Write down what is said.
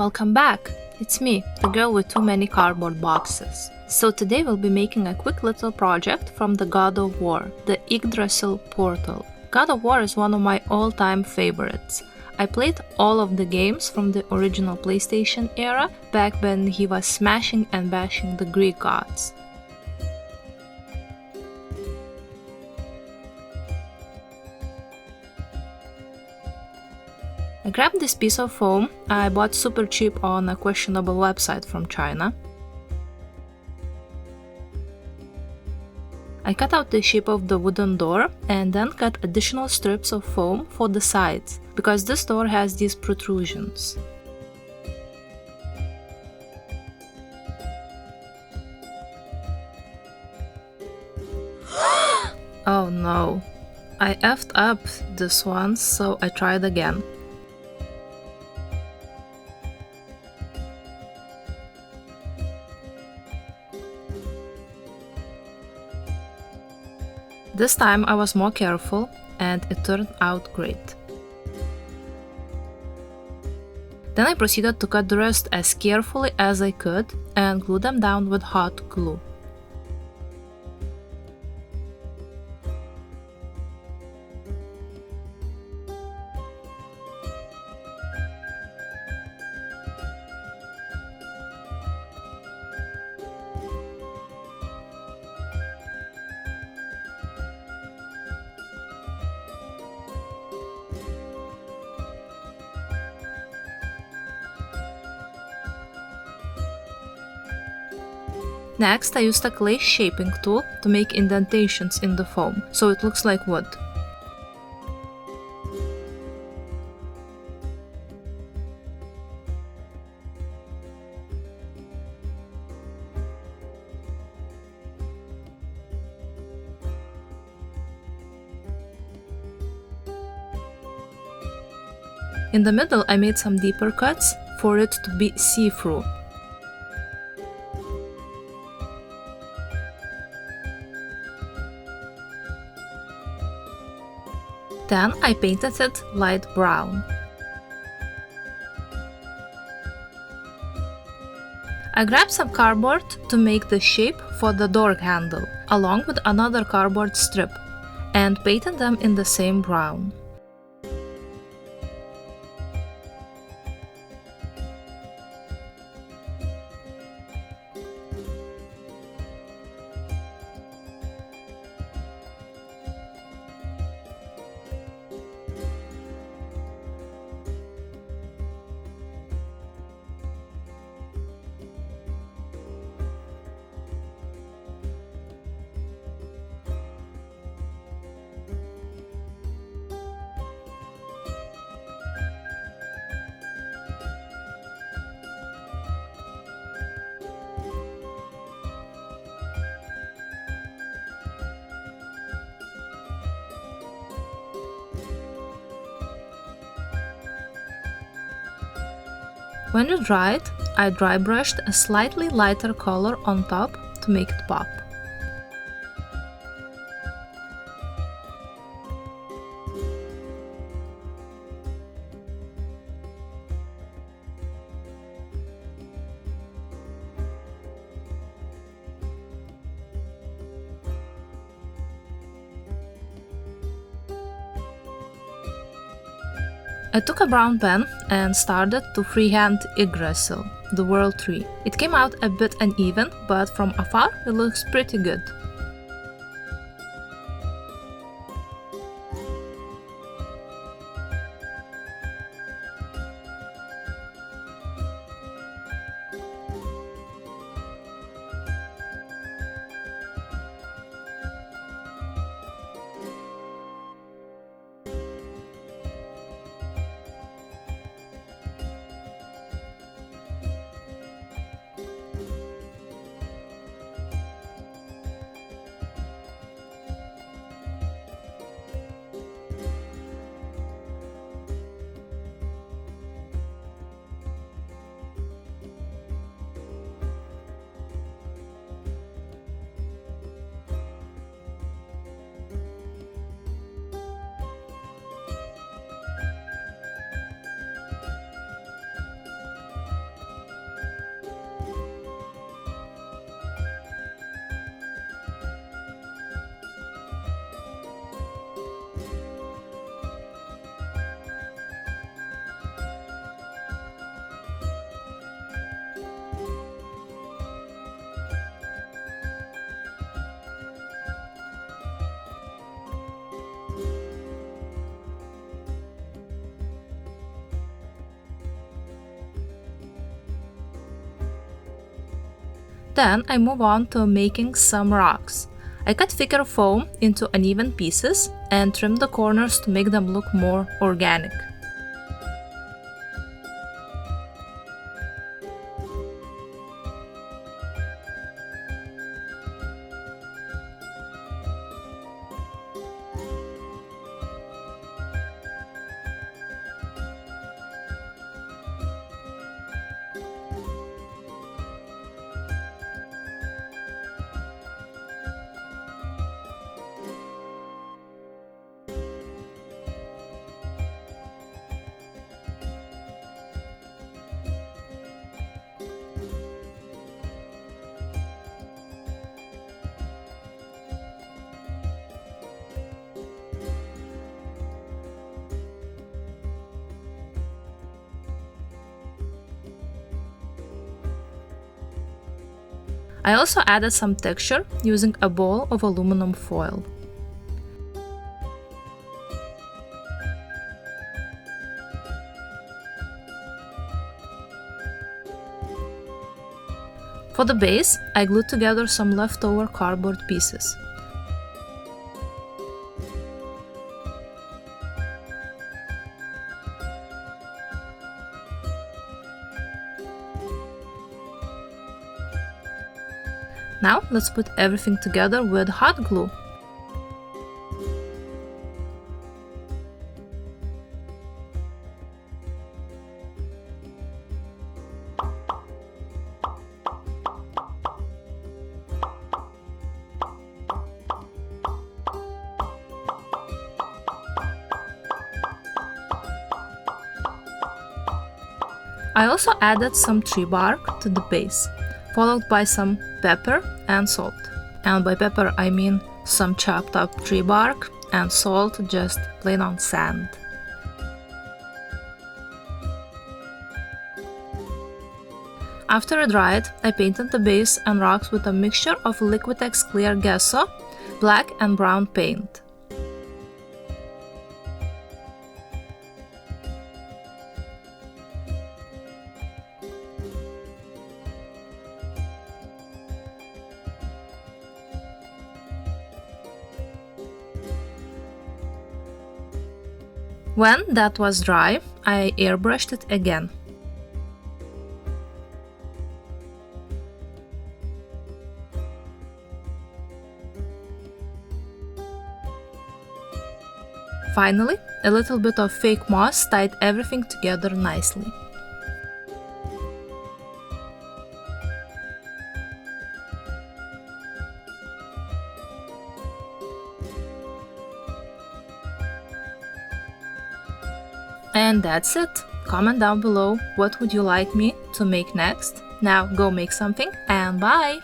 Welcome back! It's me, the girl with too many cardboard boxes. So today we'll be making a quick little project from the God of War, the Yggdrasil portal. God of War is one of my all-time favorites. I played all of the games from the original PlayStation era, back when he was smashing and bashing the Greek gods. I grabbed this piece of foam I bought super cheap on a questionable website from China. I cut out the shape of the wooden door and then cut additional strips of foam for the sides, because this door has these protrusions. Oh no, I effed up this one, so I tried again. This time I was more careful and it turned out great. Then I proceeded to cut the rest as carefully as I could and glue them down with hot glue. Next, I used a clay shaping tool to make indentations in the foam, so it looks like wood. In the middle, I made some deeper cuts for it to be see-through. Then I painted it light brown. I grabbed some cardboard to make the shape for the door handle, along with another cardboard strip, and painted them in the same brown. When it dried, I dry brushed a slightly lighter color on top to make it pop. I took a brown pen and started to freehand Yggdrasil, the world tree. It came out a bit uneven, but from afar it looks pretty good. Then I move on to making some rocks. I cut thicker foam into uneven pieces and trim the corners to make them look more organic. I also added some texture using a ball of aluminum foil. For the base, I glued together some leftover cardboard pieces. Now let's put everything together with hot glue. I also added some tree bark to the base, followed by some pepper and salt. And by pepper I mean some chopped up tree bark, and salt just plain on sand. After it dried, I painted the base and rocks with a mixture of Liquitex clear gesso, black and brown paint. When that was dry, I airbrushed it again. Finally, a little bit of fake moss tied everything together nicely. And that's it. Comment down below what would you like me to make next. Now go make something and bye!